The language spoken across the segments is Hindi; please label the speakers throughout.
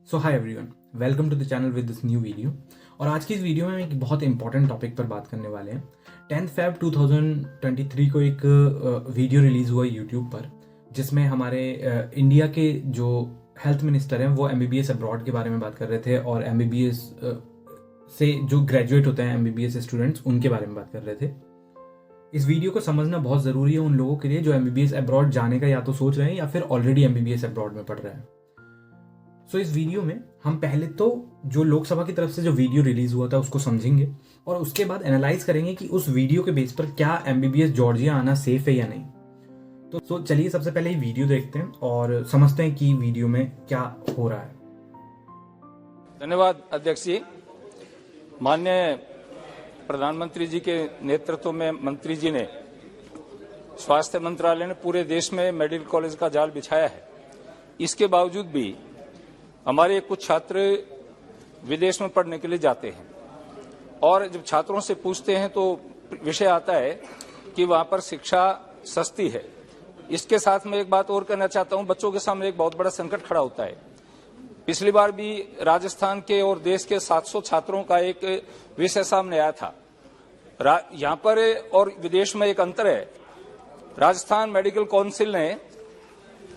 Speaker 1: So hi everyone, welcome to the channel with this new video. और आज की इस वीडियो में हम एक बहुत इंपॉर्टेंट टॉपिक पर बात करने वाले हैं। 10 Feb 2023 को एक वीडियो रिलीज हुआ यूट्यूब पर, जिसमें हमारे इंडिया के जो हेल्थ मिनिस्टर हैं वो MBBS अब्रॉड के बारे में बात कर रहे थे और MBBS से जो ग्रेजुएट होते हैं MBBS स्टूडेंट्स उनके बारे में बात कर रहे थे। इस वीडियो को समझना बहुत ज़रूरी है उन लोगों के लिए जो MBBS अब्रॉड जाने का या तो सोच रहे हैं या फिर ऑलरेडी MBBS अब्रॉड में पढ़ रहे हैं। सो इस वीडियो में हम पहले तो जो लोकसभा की तरफ से जो वीडियो रिलीज हुआ था उसको समझेंगे और उसके बाद एनालाइज करेंगे कि उस वीडियो के बेस पर क्या MBBS जॉर्जिया आना सेफ है या नहीं। तो चलिए सबसे पहले ये वीडियो देखते हैं और समझते हैं कि वीडियो में क्या हो रहा है।
Speaker 2: धन्यवाद अध्यक्ष जी। माननीय प्रधानमंत्री जी के नेतृत्व में मंत्री जी ने, स्वास्थ्य मंत्रालय ने पूरे देश में मेडिकल कॉलेज का जाल बिछाया है। इसके बावजूद भी हमारे कुछ छात्र विदेश में पढ़ने के लिए जाते हैं और जब छात्रों से पूछते हैं तो विषय आता है कि वहां पर शिक्षा सस्ती है। इसके साथ में एक बात और कहना चाहता हूं, बच्चों के सामने एक बहुत बड़ा संकट खड़ा होता है। पिछली बार भी राजस्थान के और देश के 700 छात्रों का एक विषय सामने आया था। यहां पर और विदेश में एक अंतर है। राजस्थान मेडिकल काउंसिल ने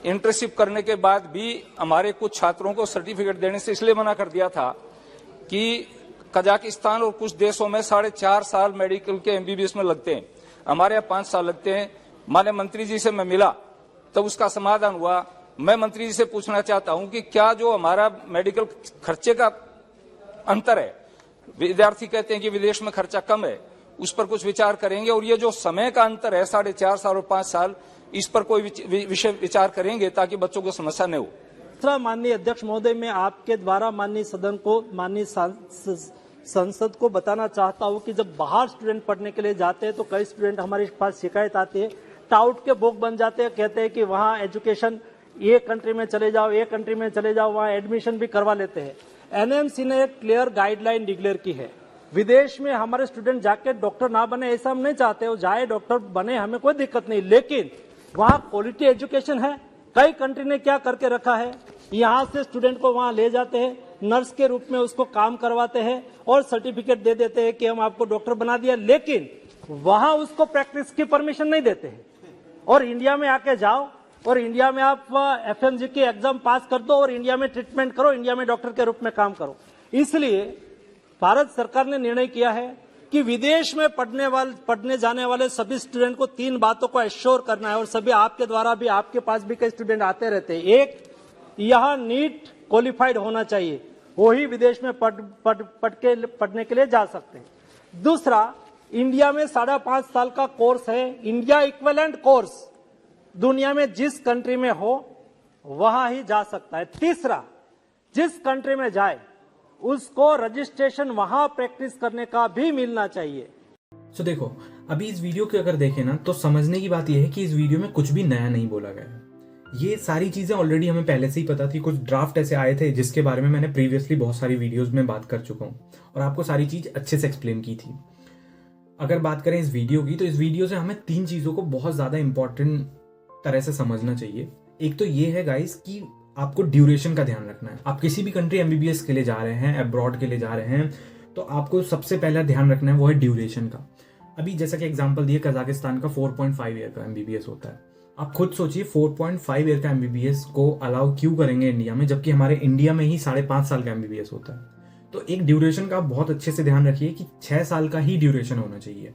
Speaker 2: इंटर्नशिप करने के बाद भी हमारे कुछ छात्रों को सर्टिफिकेट देने से इसलिए मना कर दिया था कि कजाकिस्तान और कुछ देशों में 4.5 साल मेडिकल के MBBS में लगते हैं, हमारे यहाँ 5 साल लगते हैं। माननीय मंत्री जी से मैं मिला तब उसका समाधान हुआ। मैं मंत्री जी से पूछना चाहता हूं कि क्या जो हमारा मेडिकल खर्चे का अंतर है, विद्यार्थी कहते हैं कि विदेश में खर्चा कम है, उस पर कुछ विचार करेंगे। और ये जो समय का अंतर है 4.5 साल और 5 साल, इस पर कोई विषय विचार करेंगे ताकि बच्चों को समस्या न हो।
Speaker 3: माननीय अध्यक्ष महोदय, मैं आपके द्वारा माननीय सदन को, माननीय संसद को बताना चाहता हूं कि जब बाहर स्टूडेंट पढ़ने के लिए जाते हैं तो कई स्टूडेंट हमारे पास शिकायत आती है, टाउट के भोग बन जाते हैं, कहते हैं कि वहां एजुकेशन ये कंट्री में चले जाओ, ये कंट्री में चले जाओ, वहां एडमिशन भी करवा लेते हैं। NMC ने एक क्लियर गाइडलाइन डिक्लेयर की है, विदेश में हमारे स्टूडेंट जाके डॉक्टर ना बने ऐसा हम नहीं चाहते, वो जाए डॉक्टर बने, हमें कोई दिक्कत नहीं, लेकिन वहां क्वालिटी एजुकेशन है। कई कंट्री ने क्या करके रखा है, यहां से स्टूडेंट को वहां ले जाते हैं, नर्स के रूप में उसको काम करवाते हैं और सर्टिफिकेट दे देते हैं कि हम आपको डॉक्टर बना दिया, लेकिन वहां उसको प्रैक्टिस की परमिशन नहीं देते हैं। और इंडिया में आके जाओ और इंडिया में आप FMG की एग्जाम पास कर दो और इंडिया में ट्रीटमेंट करो, इंडिया में डॉक्टर के रूप में काम करो। इसलिए भारत सरकार ने निर्णय किया है कि विदेश में पढ़ने जाने वाले सभी स्टूडेंट को 3 बातों को एश्योर करना है और सभी आपके द्वारा भी, आपके पास भी कई स्टूडेंट आते रहते हैं। एक, यहाँ नीट क्वालिफाइड होना चाहिए, वही विदेश में पढ़ने के लिए जा सकते हैं। दूसरा, इंडिया में 5.5 साल का कोर्स है, इंडिया इक्विवेलेंट कोर्स, दुनिया में जिस कंट्री में हो वहां ही जा सकता है। तीसरा, जिस कंट्री में जाए उसको रजिस्ट्रेशन वहां प्रैक्टिस करने का भी मिलना चाहिए।
Speaker 1: सो देखो, अभी इस वीडियो को अगर देखें ना तो समझने की बात यह है कि इस वीडियो में कुछ भी नया नहीं बोला गया है। ये सारी चीजें ऑलरेडी हमें पहले से ही पता थी। कुछ ड्राफ्ट ऐसे आए थे जिसके बारे में मैंने प्रीवियसली बहुत सारी वीडियोस में बात कर चुका हूं और आपको सारी चीज अच्छे से एक्सप्लेन की थी। अगर बात करें इस वीडियो की, तो इस वीडियो से हमें 3 चीजों को बहुत ज्यादा इंपॉर्टेंट तरह से समझना चाहिए। एक तो ये है गाइस कि आपको ड्यूरेशन का ध्यान रखना है। आप किसी भी कंट्री MBBS के लिए जा रहे हैं, अब्रॉड के लिए जा रहे हैं, तो आपको सबसे पहला ध्यान रखना है वो है ड्यूरेशन का। अभी जैसा कि एग्जांपल दिया, कजाकिस्तान का 4.5 ईयर का MBBS होता है। आप खुद सोचिए 4.5 ईयर का MBBS को अलाउ क्यों करेंगे इंडिया में, जबकि हमारे इंडिया में ही 5.5 साल का MBBS होता है। तो एक ड्यूरेशन का बहुत अच्छे से ध्यान रखिए कि 6 साल का ही ड्यूरेशन होना चाहिए।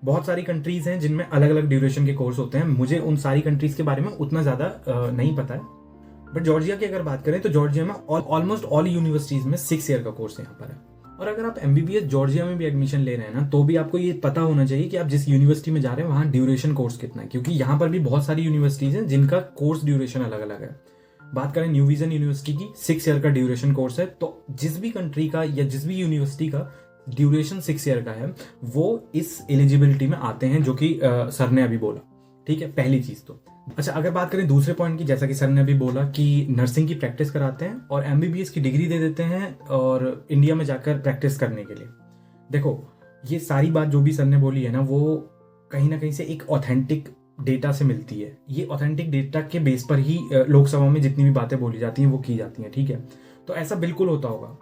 Speaker 1: बहुत सारी कंट्रीज हैं जिनमें अलग अलग ड्यूरेशन के कोर्स होते हैं, मुझे उन सारी कंट्रीज के बारे में उतना ज्यादा नहीं पता है। बट जॉर्जिया की अगर बात करें तो जॉर्जिया में ऑलमोस्ट ऑल यूनिवर्सिटीज में 6 ईयर का कोर्स यहाँ पर है। और अगर आप MBBS जॉर्जिया में भी एडमिशन ले रहे हैं ना, तो भी आपको ये पता होना चाहिए कि आप जिस यूनिवर्सिटी में जा रहे हैं वहाँ ड्यूरेशन कोर्स कितना है, क्योंकि यहाँ पर भी बहुत सारी यूनिवर्सिटीज हैं जिनका कोर्स ड्यूरेशन अलग अलग है। बात करें न्यू विजन यूनिवर्सिटी की, 6 ईयर का ड्यूरेशन कोर्स है। तो जिस भी कंट्री का या जिस भी यूनिवर्सिटी का ड्यूरेशन 6 ईयर का है वो इस एलिजिबिलिटी में आते हैं, जो कि सर ने अभी बोला। ठीक है, पहली चीज तो। अच्छा, अगर बात करें दूसरे पॉइंट की, जैसा कि सर ने अभी बोला कि नर्सिंग की प्रैक्टिस कराते हैं और MBBS की डिग्री दे देते हैं और इंडिया में जाकर प्रैक्टिस करने के लिए। देखो, ये सारी बात जो भी सर ने बोली है ना, वो कहीं ना कहीं से एक ऑथेंटिक डेटा से मिलती है। ये ऑथेंटिक डेटा के बेस पर ही लोकसभा में जितनी भी बातें बोली जाती हैं वो की जाती हैं। ठीक है, तो ऐसा बिल्कुल होता होगा।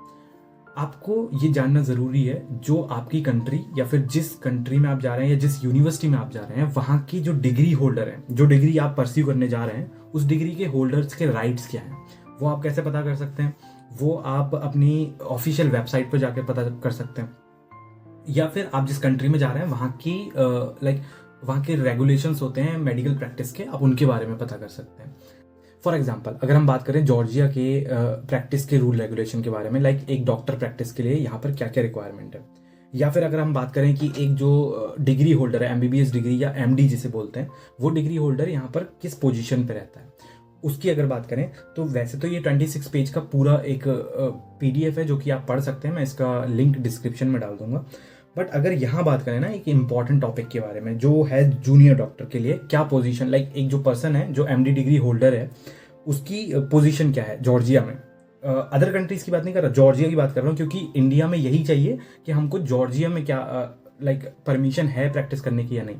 Speaker 1: आपको ये जानना ज़रूरी है जो आपकी कंट्री या फिर जिस कंट्री में आप जा रहे हैं या जिस यूनिवर्सिटी में आप जा रहे हैं, वहाँ की जो डिग्री होल्डर हैं, जो डिग्री आप परस्यू करने जा रहे हैं, उस डिग्री के होल्डर्स के राइट्स क्या हैं, वो आप कैसे पता कर सकते हैं। वो आप अपनी ऑफिशियल वेबसाइट पर जाकर पता कर सकते हैं, या फिर आप जिस कंट्री में जा रहे हैं वहाँ की वहाँ के रेगुलेशंस होते हैं मेडिकल प्रैक्टिस के, आप उनके बारे में पता कर सकते हैं। फॉर एग्जाम्पल, अगर हम बात करें जॉर्जिया के प्रैक्टिस के रूल रेगुलेशन के बारे में, लाइक एक डॉक्टर प्रैक्टिस के लिए यहाँ पर क्या क्या रिक्वायरमेंट है, या फिर अगर हम बात करें कि एक जो डिग्री होल्डर है, एमबीबीएस डिग्री या एमडी जिसे बोलते हैं, वो डिग्री होल्डर यहाँ पर किस पोजीशन पे रहता है, उसकी अगर बात करें तो वैसे तो ये 26 पेज का पूरा एक पीडीएफ है जो कि आप पढ़ सकते हैं, मैं इसका लिंक डिस्क्रिप्शन में डाल दूंगा। बट अगर यहाँ बात करें ना एक इंपॉर्टेंट टॉपिक के बारे में जो है जूनियर डॉक्टर के लिए क्या पोजीशन, लाइक एक जो पर्सन है जो एमडी डिग्री होल्डर है उसकी पोजीशन क्या है जॉर्जिया में। अदर कंट्रीज की बात नहीं कर रहा, जॉर्जिया की बात कर रहा हूँ, क्योंकि इंडिया में यही चाहिए कि हमको जॉर्जिया में क्या लाइक परमिशन है प्रैक्टिस करने की या नहीं।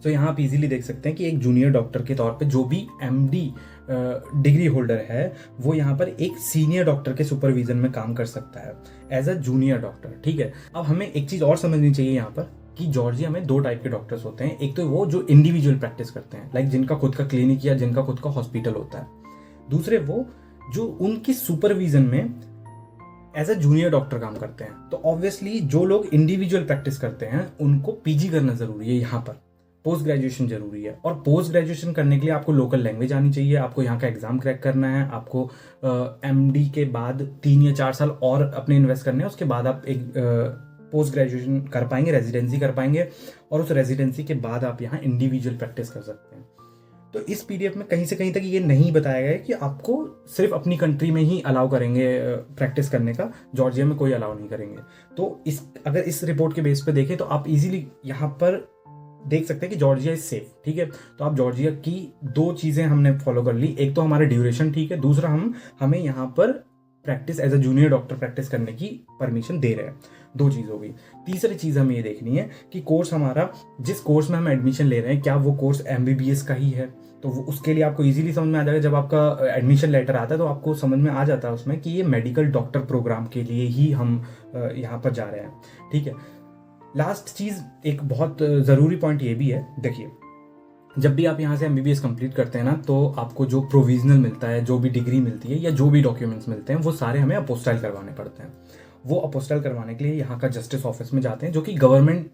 Speaker 1: तो यहाँ आप इजीली देख सकते हैं कि एक जूनियर डॉक्टर के तौर पे जो भी एमडी डिग्री होल्डर है वो यहाँ पर एक सीनियर डॉक्टर के सुपरविजन में काम कर सकता है एज अ जूनियर डॉक्टर। ठीक है, अब हमें एक चीज़ और समझनी चाहिए यहाँ पर कि जॉर्जिया में दो टाइप के डॉक्टर्स होते हैं। एक तो वो जो इंडिविजुअल प्रैक्टिस करते हैं, लाइक जिनका खुद का क्लिनिक या जिनका खुद का हॉस्पिटल होता है। दूसरे वो जो उनकी सुपरविजन में एज अ जूनियर डॉक्टर काम करते हैं। तो ऑब्वियसली जो लोग इंडिविजुअल प्रैक्टिस करते हैं उनको पीजी करना जरूरी है, यहाँ पर पोस्ट ग्रेजुएशन जरूरी है। और पोस्ट ग्रेजुएशन करने के लिए आपको लोकल लैंग्वेज आनी चाहिए, आपको यहाँ का एग्जाम क्रैक करना है, आपको एमडी के बाद 3 या 4 साल और अपने इन्वेस्ट करने हैं, उसके बाद आप एक पोस्ट ग्रेजुएशन कर पाएंगे, रेजिडेंसी कर पाएंगे, और उस रेजिडेंसी के बाद आप यहाँ इंडिविजुअल प्रैक्टिस कर सकते हैं। तो इस पीडीएफ में कहीं से कहीं तक ये नहीं बताया गया है कि आपको सिर्फ अपनी कंट्री में ही अलाउ करेंगे प्रैक्टिस करने का, जॉर्जिया में कोई अलाउ नहीं करेंगे। तो अगर इस रिपोर्ट के बेस पे देखें तो आप इजीली यहाँ पर देख सकते हैं कि जॉर्जिया इज सेफ। ठीक है, तो आप जॉर्जिया की 2 चीज़ें हमने फॉलो कर ली, एक तो हमारा ड्यूरेशन ठीक है, दूसरा हमें यहाँ पर practice as a junior doctor practice करने की परमिशन दे रहे हैं। 2 चीज़ हो गई। तीसरी चीज़ हमें ये देखनी है कि कोर्स हमारा, जिस कोर्स में हम एडमिशन ले रहे हैं, क्या वो कोर्स एमबीबीएस का ही है। तो वो उसके लिए आपको इजीली समझ में आ जाएगा, जब आपका एडमिशन लेटर आता है तो आपको समझ में आ जाता है उसमें कि ये मेडिकल डॉक्टर प्रोग्राम के लिए ही हम यहाँ पर जा रहे हैं। ठीक है, लास्ट चीज़ एक बहुत ज़रूरी पॉइंट ये भी है, देखिए जब भी आप यहाँ से एमबीबीएस कंप्लीट करते हैं ना, तो आपको जो प्रोविजनल मिलता है, जो भी डिग्री मिलती है या जो भी डॉक्यूमेंट्स मिलते हैं, वो सारे हमें अपोस्टाइल करवाने पड़ते हैं। वो अपोस्टाइल करवाने के लिए यहाँ का जस्टिस ऑफिस में जाते हैं, जो कि गवर्नमेंट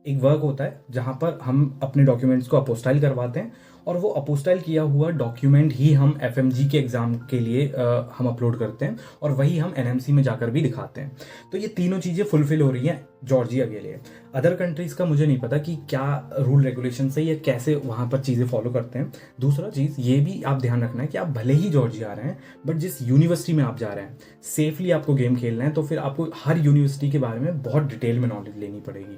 Speaker 1: एक वर्क होता है जहाँ पर हम अपने डॉक्यूमेंट्स को अपोस्टाइल करवाते हैं, और वो अपोस्टाइल किया हुआ डॉक्यूमेंट ही हम एफएमजी के एग्ज़ाम के लिए हम अपलोड करते हैं, और वही हम एनएमसी में जाकर भी दिखाते हैं। तो ये तीनों चीज़ें फुलफिल हो रही हैं जॉर्जिया के लिए। अदर कंट्रीज़ का मुझे नहीं पता कि क्या रूल रेगुलेशन से या कैसे वहाँ पर चीज़ें फॉलो करते हैं। दूसरा चीज़ ये भी आप ध्यान रखना है कि आप भले ही जॉर्जिया आ रहे हैं, बट जिस यूनिवर्सिटी में आप जा रहे हैं, सेफली आपको गेम खेलना है, तो फिर आपको हर यूनिवर्सिटी के बारे में बहुत डिटेल में नॉलेज लेनी पड़ेगी।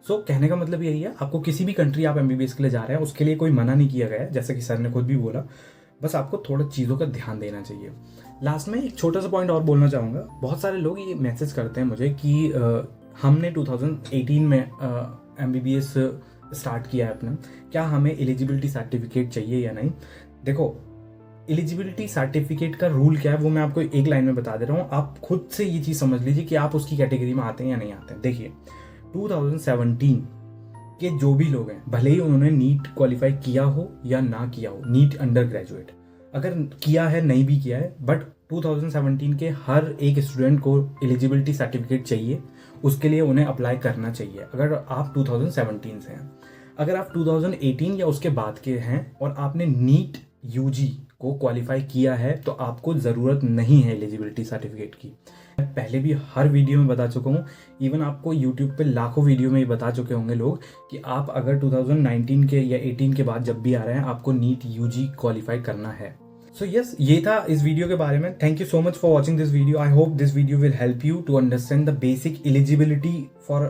Speaker 1: सो कहने का मतलब यही है, आपको किसी भी कंट्री आप एमबीबीएस के लिए जा रहे हैं उसके लिए कोई मना नहीं किया गया है, जैसे कि सर ने खुद भी बोला, बस आपको थोड़ा चीज़ों का ध्यान देना चाहिए। लास्ट में एक छोटा सा पॉइंट और बोलना चाहूँगा। बहुत सारे लोग ये मैसेज करते हैं मुझे कि हमने 2018 में एमबीबीएस स्टार्ट किया है अपना, क्या हमें एलिजिबिलिटी सर्टिफिकेट चाहिए या नहीं। देखो, एलिजिबिलिटी सर्टिफिकेट का रूल क्या है वो मैं आपको एक लाइन में बता दे रहा हूँ, आप खुद से ये चीज़ समझ लीजिए कि आप उसकी कैटेगरी में आते हैं या नहीं आते हैं। देखिए 2017 के जो भी लोग हैं, भले ही उन्होंने नीट क्वालिफाई किया हो या ना किया हो, नीट अंडर ग्रेजुएट अगर किया है नहीं भी किया है, बट 2017 के हर एक स्टूडेंट को एलिजिबिलिटी सर्टिफिकेट चाहिए, उसके लिए उन्हें अप्लाई करना चाहिए अगर आप 2017 से हैं। अगर आप 2018 या उसके बाद के हैं और आपने नीट यूजी को क्वालिफाई किया है तो आपको ज़रूरत नहीं है एलिजिबिलिटी सर्टिफिकेट की। मैं पहले भी हर वीडियो में बता चुका हूँ, इवन आपको यूट्यूब पे लाखों वीडियो में ये बता चुके होंगे लोग कि आप अगर 2019 के या 18 के बाद जब भी आ रहे हैं आपको नीट यूजी क्वालिफाई करना है। सो यस, ये था इस वीडियो के बारे में। Thank you so much for watching this video. I hope this video will help you to understand the basic eligibility for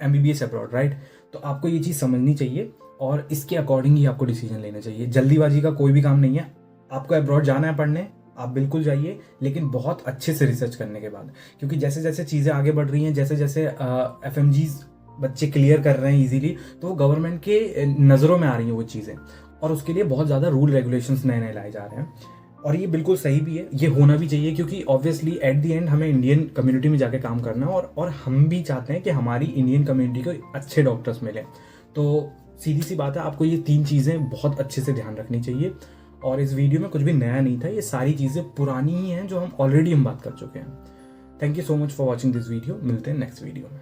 Speaker 1: MBBS abroad, right. तो आपको ये चीज़ समझनी चाहिए और इसके अकॉर्डिंग ही आपको डिसीजन लेना चाहिए। जल्दीबाजी का कोई भी काम नहीं है। आपको अब्रॉड जाना है पढ़ने, आप बिल्कुल जाइए, लेकिन बहुत अच्छे से रिसर्च करने के बाद, क्योंकि जैसे जैसे चीज़ें आगे बढ़ रही हैं, जैसे जैसे एफएमजीज बच्चे क्लियर कर रहे हैं इजीली, तो वो गवर्नमेंट के नज़रों में आ रही हैं वो चीज़ें, और उसके लिए बहुत ज़्यादा रूल रेगुलेशंस नए नए लाए जा रहे हैं। और ये बिल्कुल सही भी है, ये होना भी चाहिए, क्योंकि ऑब्वियसली एट द एंड हमें इंडियन कम्युनिटी में जाके काम करना है और हम भी चाहते हैं कि हमारी इंडियन कम्युनिटी को अच्छे डॉक्टर्स मिलें। तो सीधी सी बात है, आपको ये 3 चीज़ें बहुत अच्छे से ध्यान रखनी चाहिए। और इस वीडियो में कुछ भी नया नहीं था, ये सारी चीज़ें पुरानी ही हैं जो हम ऑलरेडी बात कर चुके हैं। Thank you so much for watching this video. मिलते हैं नेक्स्ट वीडियो में।